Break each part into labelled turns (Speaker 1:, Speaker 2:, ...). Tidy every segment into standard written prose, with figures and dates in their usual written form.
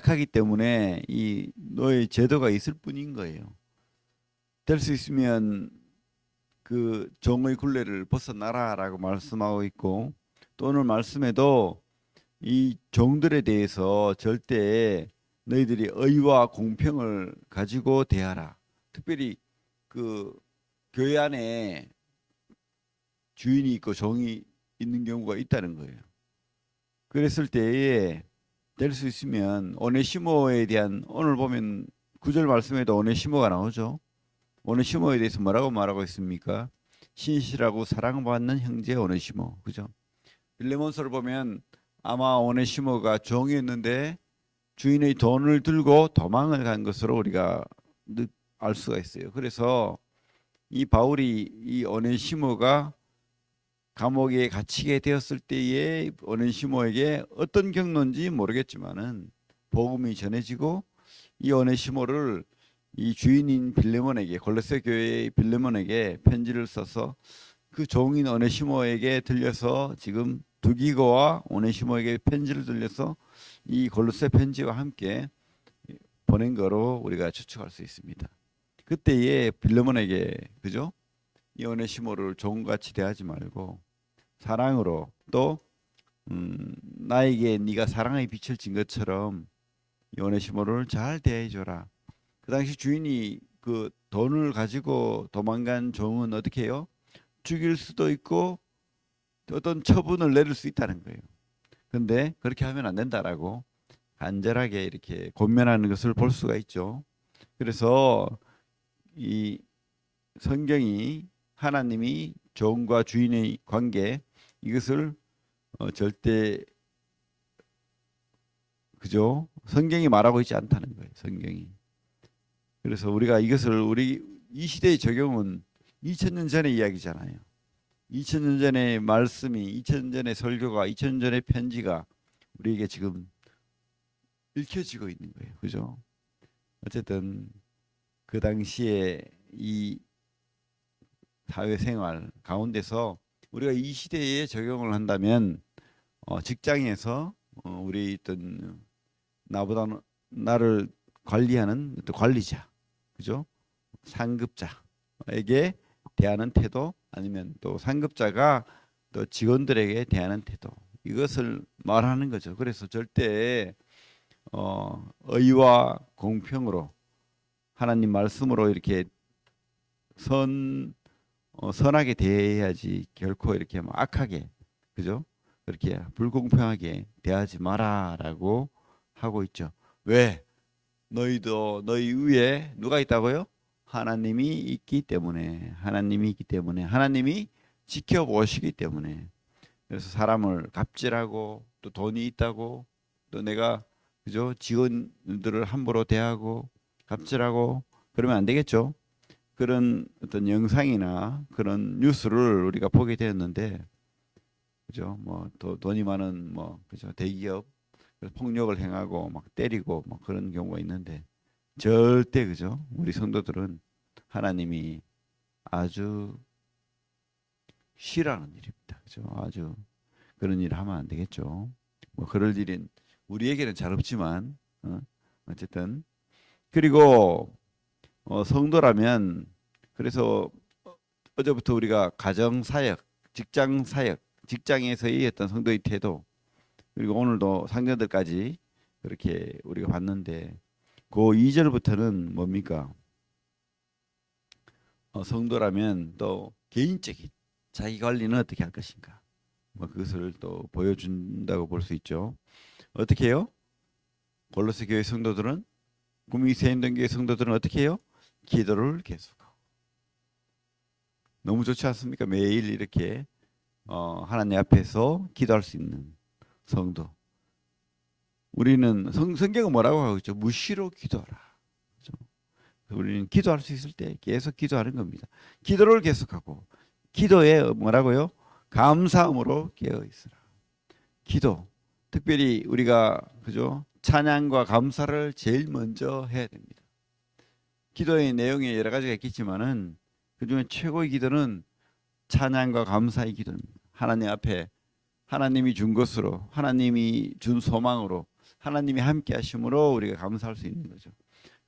Speaker 1: 약하기 때문에 이 너의 제도가 있을 뿐인 거예요. 될 수 있으면 그 종의 굴레를 벗어나라라고 말씀하고 있고, 또 오늘 말씀에도 이 종들에 대해서 절대 너희들이 의와 공평을 가지고 대하라. 특별히 그 교회 안에 주인이 있고 종이 있는 경우가 있다는 거예요. 그랬을 때에 될 수 있으면 오네시모에 대한, 오늘 보면 구절 말씀에도 오네시모가 나오죠. 오네시모에 대해서 뭐라고 말하고 있습니까? 신실하고 사랑받는 형제 오네시모. 그죠? 빌레몬서를 보면 아마 오네시모가 종이었는데 주인의 돈을 들고 도망을 간 것으로 우리가 알 수가 있어요. 그래서 이 바울이 이 오네시모가 감옥에 갇히게 되었을 때에 오네시모에게 어떤 경로인지 모르겠지만은 복음이 전해지고 이 오네시모를 이 주인인 빌레몬에게, 골로새 교회의 빌레몬에게 편지를 써서 그 종인 오네시모에게 들려서, 지금 두기고와 오네시모에게 편지를 들려서 이 골로새 편지와 함께 보낸 거로 우리가 추측할 수 있습니다. 그때에 빌레몬에게, 그죠? 이 오네시모를 종같이 대하지 말고 사랑으로, 또 나에게 네가 사랑의 빛을 진 것처럼 이 오네시모를 잘 대해줘라. 그 당시 주인이 그 돈을 가지고 도망간 종은 어떻게 해요? 죽일 수도 있고 어떤 처분을 내릴 수 있다는 거예요. 근데 그렇게 하면 안 된다라고 간절하게 이렇게 권면하는 것을 볼 수가 있죠. 그래서 이 성경이 하나님이 종과 주인의 관계, 이것을 절대, 그죠? 성경이 말하고 있지 않다는 거예요. 성경이. 그래서 우리가 이것을 우리 이 시대의 적용은 2000년 전의 이야기잖아요. 2000년 전의 말씀이, 2000년 전의 설교가, 2000년 전의 편지가 우리에게 지금 읽혀지고 있는 거예요. 그죠? 어쨌든 그 당시에 이 사회생활 가운데서 우리가 이 시대에 적용을 한다면 직장에서 우리 있던 나보다 나를 관리하는 또 관리자, 그죠? 상급자에게 대하는 태도, 아니면 또 상급자가 또 직원들에게 대하는 태도, 이것을 말하는 거죠. 그래서 절대 의와 공평으로 하나님 말씀으로 이렇게 선하게 대해야지, 결코 이렇게 뭐 악하게, 그죠? 그렇게 불공평하게 대하지 마라라고 하고 있죠. 왜? 너희도 너희 위에 누가 있다고요? 하나님이 있기 때문에, 하나님이 있기 때문에, 하나님이 지켜보시기 때문에. 그래서 사람을 갑질하고 또 돈이 있다고 또 내가, 그죠? 직원들을 함부로 대하고 갑질하고 그러면 안 되겠죠. 그런 어떤 영상이나 그런 뉴스를 우리가 보게 되었는데, 그죠? 뭐 또 돈이 많은 뭐, 그죠? 대기업 폭력을 행하고 막 때리고 막 그런 경우가 있는데, 절대, 그죠? 우리 성도들은 하나님이 아주 싫어하는 일입니다. 그죠? 아주 그런 일을 하면 안 되겠죠. 뭐 그럴 일은 우리에게는 잘 없지만 어쨌든, 그리고 성도라면, 그래서 어제부터 우리가 가정 사역, 직장 사역, 직장에서의 어떤 성도의 태도, 그리고 오늘도 상전들까지 그렇게 우리가 봤는데, 그 2절부터는 뭡니까? 성도라면 또 개인적인 자기 관리는 어떻게 할 것인가? 뭐 그것을 또 보여준다고 볼 수 있죠. 어떻게 해요? 골로새 교회 성도들은, 구미 세인동 교회 성도들은 어떻게 해요? 기도를 계속하고. 너무 좋지 않습니까? 매일 이렇게 하나님 앞에서 기도할 수 있는 성도. 우리는 성경은 뭐라고 하고 있죠? 무시로 기도하라. 그렇죠? 우리는 기도할 수 있을 때 계속 기도하는 겁니다. 기도를 계속하고, 기도에 뭐라고요? 감사함으로 깨어 있으라. 기도. 특별히 우리가, 그죠? 찬양과 감사를 제일 먼저 해야 됩니다. 기도의 내용에 여러 가지가 있겠지만은 그중에 최고의 기도는 찬양과 감사의 기도입니다. 하나님 앞에 하나님이 준 것으로, 하나님이 준 소망으로, 하나님이 함께 하심으로 우리가 감사할 수 있는 거죠.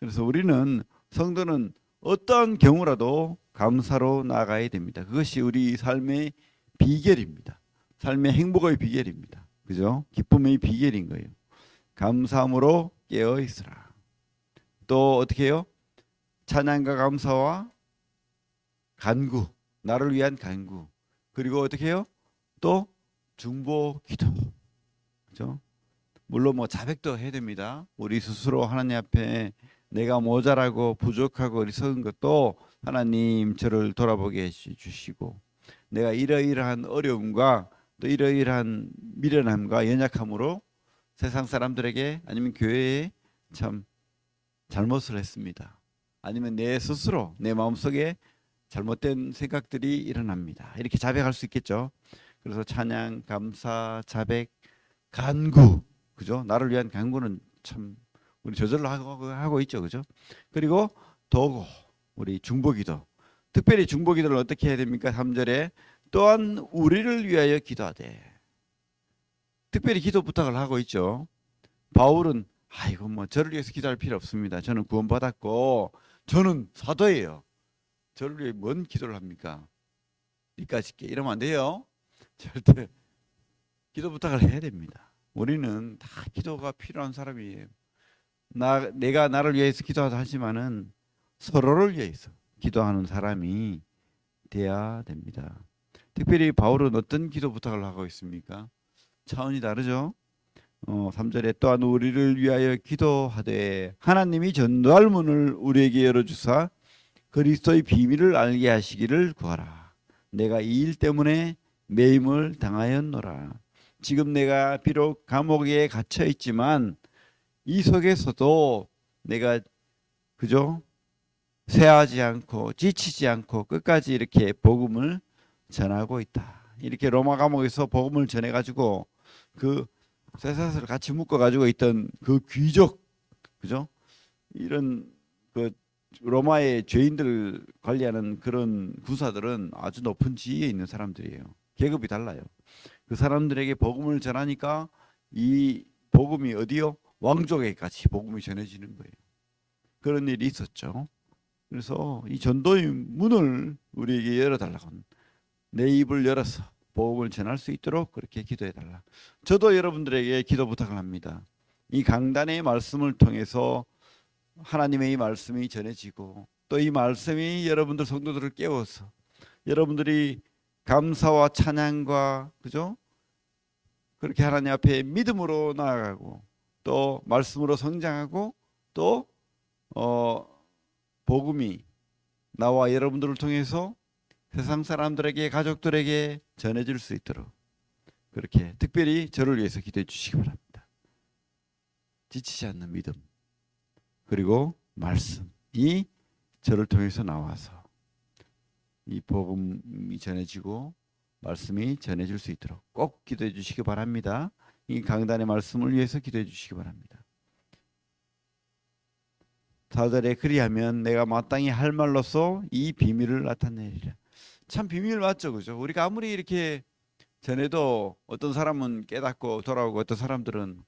Speaker 1: 그래서 우리는 성도는 어떠한 경우라도 감사로 나아가야 됩니다. 그것이 우리 삶의 비결입니다. 삶의 행복의 비결입니다. 그죠? 기쁨의 비결인 거예요. 감사함으로 깨어 있으라. 또 어떻게 해요? 찬양과 감사와 간구, 나를 위한 간구. 그리고 어떻게 해요? 또 중보 기도. 그죠? 물론 뭐 자백도 해야 됩니다. 우리 스스로 하나님 앞에 내가 모자라고 부족하고 어리석은 것도 하나님 저를 돌아보게 해주시고, 내가 이러이러한 어려움과 또 이러이러한 미련함과 연약함으로 세상 사람들에게 아니면 교회에 참 잘못을 했습니다. 아니면 내 스스로 내 마음속에 잘못된 생각들이 일어납니다. 이렇게 자백할 수 있겠죠. 그래서 찬양, 감사, 자백, 간구, 그죠? 나를 위한 간구는 참 우리 저절로 하고 있죠, 그죠? 그리고 도구, 우리 중보기도. 특별히 중보기도를 어떻게 해야 됩니까? 3절에 또한 우리를 위하여 기도하되. 특별히 기도 부탁을 하고 있죠. 바울은 아이고 뭐 저를 위해서 기도할 필요 없습니다. 저는 구원받았고 저는 사도예요. 저를 위해 뭔 기도를 합니까? 이까짓 게 이러면 안 돼요. 절대 기도 부탁을 해야 됩니다. 우리는 다 기도가 필요한 사람이에요. 내가 나를 위해서 기도하다 하지만은 서로를 위해서 기도하는 사람이 돼야 됩니다. 특별히 바울은 어떤 기도 부탁을 하고 있습니까? 차원이 다르죠. 3절에 또한 우리를 위하여 기도하되 하나님이 전도할 문을 우리에게 열어주사 그리스도의 비밀을 알게 하시기를 구하라. 내가 이 일 때문에 매임을 당하였노라. 지금 내가 비록 감옥에 갇혀 있지만 이 속에서도 내가 그죠? 쇠하지 않고 지치지 않고 끝까지 이렇게 복음을 전하고 있다. 이렇게 로마 감옥에서 복음을 전해 가지고 그 쇠사슬을 같이 묶어 가지고 있던 그 귀족, 그죠? 이런 그 로마의 죄인들 관리하는 그런 군사들은 아주 높은 지위에 있는 사람들이에요. 계급이 달라요. 그 사람들에게 복음을 전하니까 이 복음이 어디요? 왕족에까지 복음이 전해지는 거예요. 그런 일이 있었죠. 그래서 이 전도의 문을 우리에게 열어달라고, 내 입을 열어서 복음을 전할 수 있도록 그렇게 기도해달라. 저도 여러분들에게 기도 부탁을 합니다. 이 강단의 말씀을 통해서 하나님의 이 말씀이 전해지고 또 이 말씀이 여러분들 성도들을 깨워서 여러분들이 감사와 찬양과 그죠? 그렇게 하나님 앞에 믿음으로 나아가고 또 말씀으로 성장하고 또 복음이 나와 여러분들을 통해서 세상 사람들에게 가족들에게 전해질 수 있도록 그렇게 특별히 저를 위해서 기도해 주시기 바랍니다. 지치지 않는 믿음 그리고 말씀이 저를 통해서 나와서 이 복음이 전해지고 말씀이 전해질 수 있도록 꼭 기도해 주시기 바랍니다. 이 강단의 말씀을 위해서 기도해 주시기 바랍니다. 4절에 그리하면 내가 마땅히 할 말로써 이 비밀을 나타내리라. 참 비밀 맞죠, 그죠? 우리가 아무리 이렇게 전에도 어떤 사람은 깨닫고 돌아오고 어떤 사람들은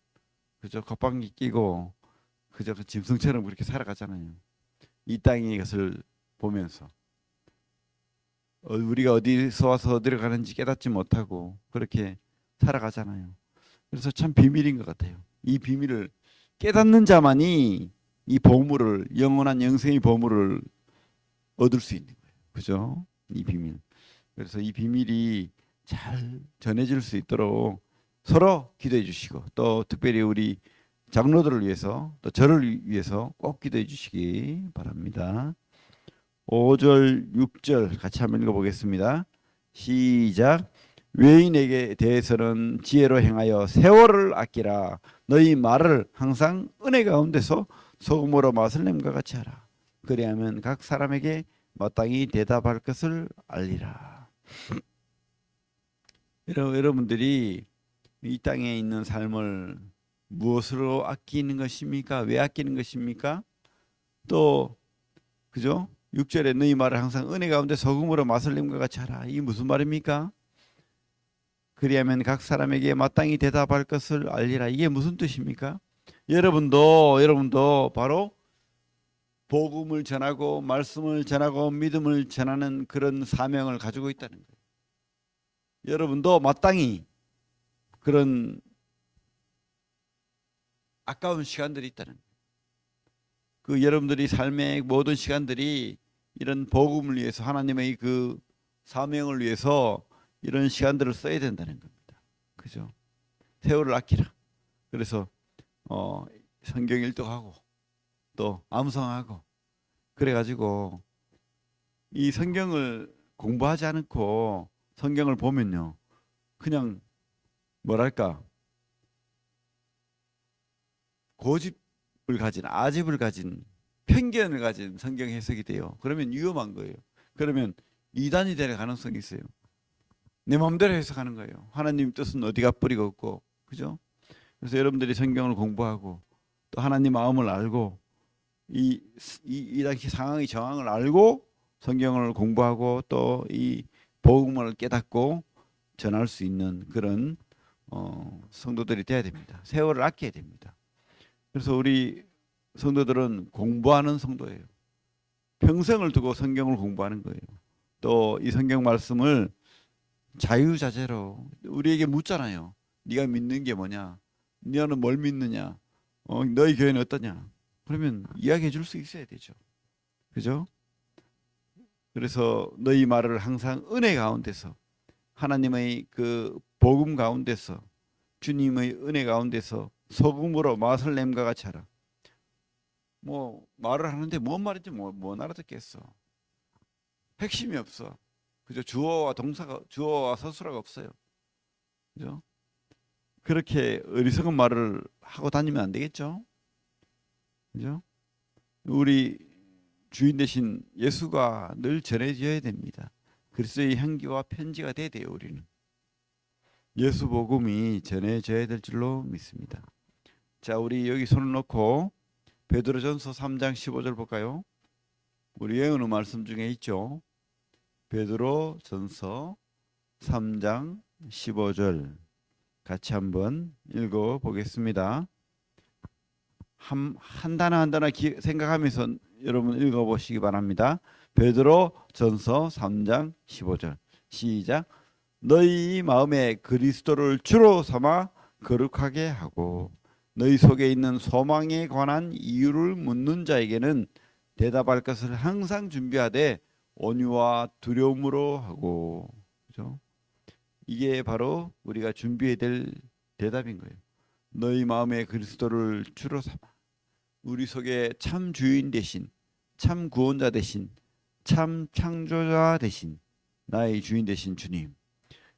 Speaker 1: 그저 겉방귀 끼고 그저 그 짐승처럼 그렇게 살아가잖아요. 이 땅의 것을 보면서 우리가 어디서 와서 어디로 가는지 깨닫지 못하고 그렇게 살아가잖아요. 그래서 참 비밀인 것 같아요. 이 비밀을 깨닫는 자만이 이 보물을 영원한 영생의 보물을 얻을 수 있는 거예요. 그죠? 이 비밀. 그래서 이 비밀이 잘 전해질 수 있도록 서로 기도해 주시고 또 특별히 우리 장로들을 위해서 또 저를 위해서 꼭 기도해 주시기 바랍니다. 5절 6절 같이 한번 읽어보겠습니다. 시작. 외인에게 대해서는 지혜로 행하여 세월을 아끼라. 너희 말을 항상 은혜 가운데서 소금으로 맛을 냄과 같이 하라. 그리하면 각 사람에게 마땅히 대답할 것을 알리라. 여러분들이 이 땅에 있는 삶을 무엇으로 아끼는 것입니까? 왜 아끼는 것입니까? 또 그죠? 6절에 너희 말을 항상 은혜 가운데 소금으로 맛을 냄과 같이 하라. 이게 무슨 말입니까? 그리하면 각 사람에게 마땅히 대답할 것을 알리라. 이게 무슨 뜻입니까? 여러분도 바로 복음을 전하고 말씀을 전하고 믿음을 전하는 그런 사명을 가지고 있다는 거예요. 여러분도 마땅히 그런 아까운 시간들이 있다는 거예요. 그 여러분들이 삶의 모든 시간들이 이런 복음을 위해서 하나님의 그 사명을 위해서 이런 시간들을 써야 된다는 겁니다. 그죠? 세월을 아끼라. 그래서 성경 일독하고 또 암송하고 그래가지고 이 성경을 공부하지 않고 성경을 보면요, 그냥 뭐랄까 고집을 가진 아집을 가진 편견을 가진 성경 해석이 돼요. 그러면 위험한 거예요. 그러면 이단이 될 가능성이 있어요. 내 마음대로 해석하는 거예요. 하나님 뜻은 어디가 뿌리가 없고, 그죠? 그래서 여러분들이 성경을 공부하고 또 하나님 마음을 알고 이 당시 상황의 정황을 알고 성경을 공부하고 또 이 복음을 깨닫고 전할 수 있는 그런 성도들이 돼야 됩니다. 세월을 아껴야 됩니다. 그래서 우리 성도들은 공부하는 성도예요. 평생을 두고 성경을 공부하는 거예요. 또 이 성경 말씀을 자유자재로 우리에게 묻잖아요. 네가 믿는 게 뭐냐? 너는 뭘 믿느냐? 너희 교회는 어떠냐? 그러면 이야기해 줄 수 있어야 되죠. 그죠? 그래서 너희 말을 항상 은혜 가운데서 하나님의 그 복음 가운데서 주님의 은혜 가운데서 소금으로 맛을 냄과 같이 하라. 뭐 말을 하는데 뭔 말인지 못 알아듣겠어. 핵심이 없어. 그죠? 주어와 서술어가 없어요. 그죠? 그렇게 어리석은 말을 하고 다니면 안 되겠죠? 그죠? 우리 주인 되신 예수가 늘 전해져야 됩니다. 그리스도의 향기와 편지가 돼야 돼요, 우리는. 예수 복음이 전해져야 될 줄로 믿습니다. 자, 우리 여기 손을 놓고 베드로전서 3장 15절 볼까요? 우리 외우는 말씀 중에 있죠. 베드로전서 3장 15절 같이 한번 읽어 보겠습니다. 한 단어 한 단어 생각하면서 여러분 읽어 보시기 바랍니다. 베드로전서 3장 15절 시작. 너희 마음에 그리스도를 주로 삼아 거룩하게 하고 너희 속에 있는 소망에 관한 이유를 묻는 자에게는 대답할 것을 항상 준비하되 온유와 두려움으로 하고. 그죠? 이게 바로 우리가 준비해야 될 대답인 거예요. 너희 마음에 그리스도를 주로 삼아 우리 속에 참 주인 되신 참 구원자 되신 참 창조자 되신 나의 주인 되신 주님,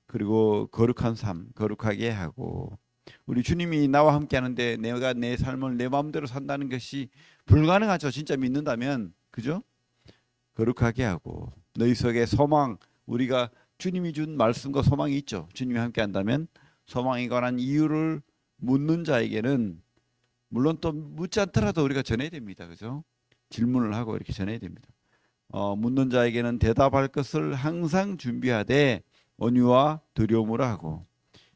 Speaker 1: 그리고 거룩한 삶 거룩하게 하고. 우리 주님이 나와 함께 하는데 내가 내 삶을 내 마음대로 산다는 것이 불가능하죠. 진짜 믿는다면. 그죠? 거룩하게 하고 너희 속에 소망, 우리가 주님이 준 말씀과 소망이 있죠. 주님이 함께 한다면 소망에 관한 이유를 묻는 자에게는 물론 또 묻지 않더라도 우리가 전해야 됩니다. 그죠? 질문을 하고 이렇게 전해야 됩니다. 묻는 자에게는 대답할 것을 항상 준비하되 온유와 두려움으로 하고.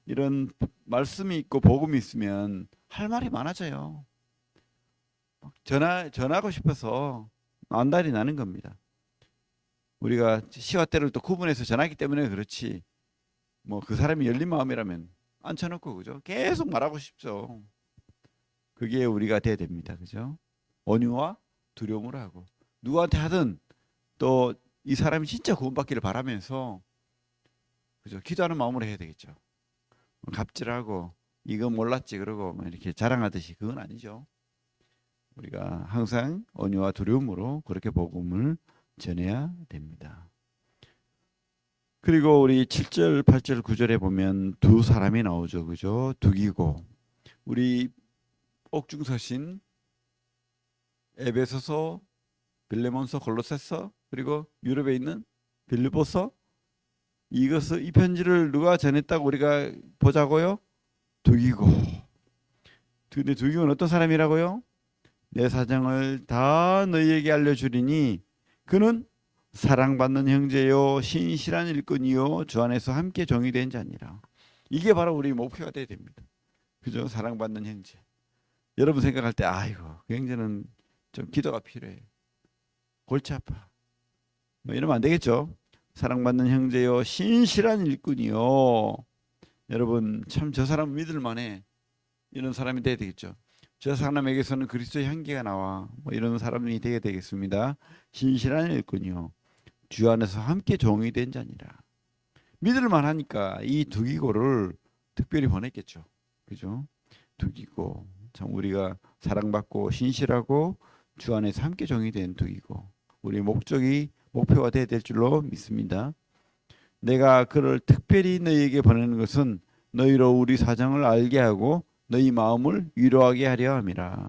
Speaker 1: 이런 말씀이 있고 복음이 있으면 할 말이 많아져요. 전하고 싶어서 안달이 나는 겁니다. 우리가 시와 때를 또 구분해서 전하기 때문에 그렇지, 뭐 그 사람이 열린 마음이라면 앉혀놓고 그죠? 계속 말하고 싶죠. 그게 우리가 돼야 됩니다. 그죠? 온유와 두려움으로 하고 누구한테 하든 또 이 사람이 진짜 구원받기를 바라면서 그죠? 기도하는 마음으로 해야 되겠죠. 갑질하고 이거 몰랐지 그러고 뭐 이렇게 자랑하듯이 그건 아니죠. 우리가 항상 온유와 두려움으로 그렇게 복음을 전해야 됩니다. 그리고 우리 7절, 8절, 9절에 보면 두 사람이 나오죠. 그죠? 두기고. 우리 옥중서신 에베소서, 빌레몬서, 골로새서, 그리고 유럽에 있는 빌립보서, 이 편지를 누가 전했다고 우리가 보자고요? 두기고. 근데 두기고는 어떤 사람이라고요? 내 사정을 다 너희에게 알려주리니 그는 사랑받는 형제요 신실한 일꾼이요 주 안에서 함께 종이 된 자니라. 이게 바로 우리 목표가 돼야 됩니다. 그죠? 사랑받는 형제. 여러분 생각할 때 아이고 그 형제는 좀 기도가 필요해. 골치 아파. 뭐 이러면 안 되겠죠. 사랑받는 형제요 신실한 일꾼이요. 여러분 참 저 사람 믿을 만해. 이런 사람이 돼야 되겠죠. 저 사람에게서는 그리스도의 향기가 나와. 뭐 이런 사람이 되게 되겠습니다. 신실한 일꾼이요. 주 안에서 함께 종이 된 자니라. 믿을 만하니까 이 두 기고를 특별히 보냈겠죠. 그죠? 두 기고. 참 우리가 사랑받고 신실하고 주 안에서 함께 종이 된 두 기고. 우리 목적이 목표가 돼야 될 줄로 믿습니다. 내가 그를 특별히 너희에게 보내는 것은 너희로 우리 사정을 알게 하고 너희 마음을 위로하게 하려 함이라.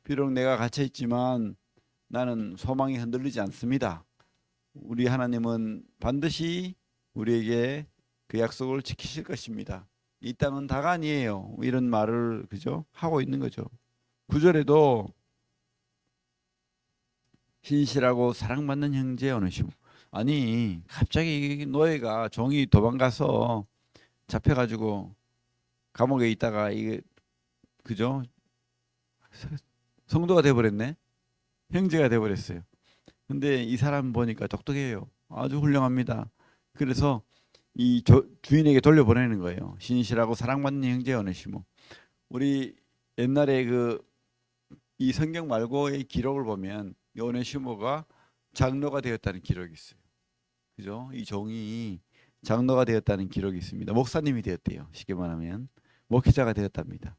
Speaker 1: 비록 내가 갇혀 있지만 나는 소망이 흔들리지 않습니다. 우리 하나님은 반드시 우리에게 그 약속을 지키실 것입니다. 이 땅은 다가 아니에요. 이런 말을 그죠? 하고 있는 거죠. 9절에도 신실하고 사랑받는 형제 오네시모. 아니 갑자기 노예가 종이 도망가서 잡혀가지고 감옥에 있다가 이게 그죠? 성도가 돼버렸네. 형제가 돼버렸어요. 근데 이 사람 보니까 똑똑해요. 아주 훌륭합니다. 그래서 이 주인에게 돌려보내는 거예요. 신실하고 사랑받는 형제 오네시모. 우리 옛날에 그 이 성경 말고의 기록을 보면 오네시모가 장로가 되었다는 기록이 있어요. 그죠? 이 종이 장로가 되었다는 기록이 있습니다. 목사님이 되었대요. 쉽게 말하면 목회자가 되었답니다.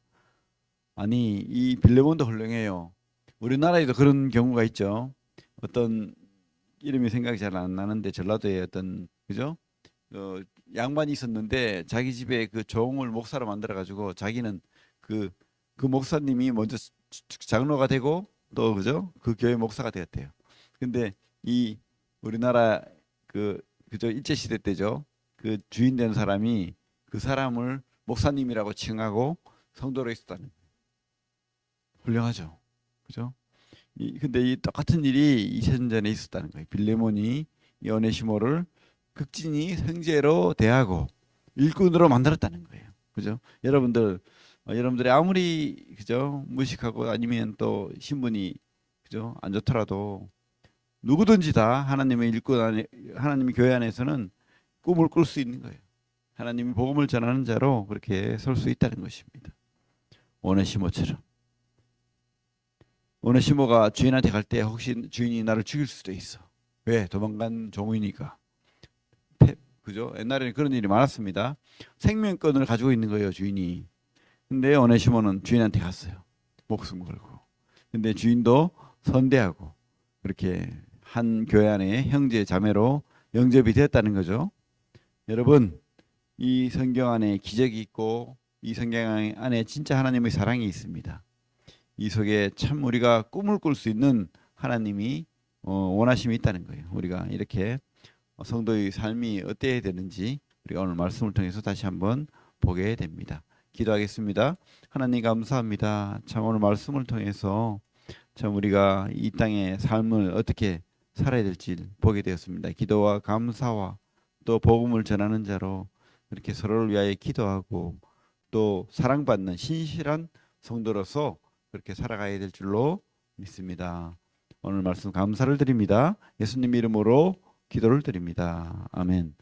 Speaker 1: 아니 이 빌레몬도 훌륭해요. 우리나라에도 그런 경우가 있죠. 어떤 이름이 생각이 잘 안 나는데 전라도에 어떤 그죠? 어, 양반이 있었는데 자기 집에 그 종을 목사로 만들어 가지고 자기는 그, 그 목사님이 먼저 장로가 되고 또 그죠? 그 교회 목사가 되었대요. 근데 이 우리나라 그 그죠? 일제 시대 때죠. 그 주인 된 사람이 그 사람을 목사님이라고 칭하고 성도로 있었다는 훌륭하죠. 그죠? 근데 이 똑같은 일이 2000년 전에 있었다는 거예요. 빌레몬이 이 오네시모를 극진히 형제로 대하고 일꾼으로 만들었다는 거예요. 그죠? 여러분들 여러분들이 아무리 그죠? 무식하고 아니면 또 신분이 그죠? 안 좋더라도 누구든지 다 하나님의 일꾼 안에 하나님의 교회 안에서는 꿈을 꿀 수 있는 거예요. 하나님이 복음을 전하는 자로 그렇게 설 수 있다는 것입니다. 오네시모처럼. 오네시모가 주인한테 갈 때 혹시 주인이 나를 죽일 수도 있어. 왜? 도망간 종이니까. 그죠? 옛날에는 그런 일이 많았습니다. 생명권을 가지고 있는 거예요, 주인이. 근데 오네시모는 주인한테 갔어요. 목숨 걸고. 근데 주인도 선대하고 그렇게 한 교회 안에 형제 자매로 영접이 되었다는 거죠. 여러분, 이 성경 안에 기적이 있고 이 성경 안에 진짜 하나님의 사랑이 있습니다. 이 속에 참 우리가 꿈을 꿀 수 있는 하나님이 원하심이 있다는 거예요. 우리가 이렇게 성도의 삶이 어때야 되는지 우리가 오늘 말씀을 통해서 다시 한번 보게 됩니다. 기도하겠습니다. 하나님 감사합니다. 참 오늘 말씀을 통해서 참 우리가 이 땅의 삶을 어떻게 살아야 될지 보게 되었습니다. 기도와 감사와 또 복음을 전하는 자로 이렇게 서로를 위하여 기도하고 또 사랑받는 신실한 성도로서 그렇게 살아가야 될 줄로 믿습니다. 오늘 말씀 감사를 드립니다. 예수님 이름으로 기도를 드립니다. 아멘.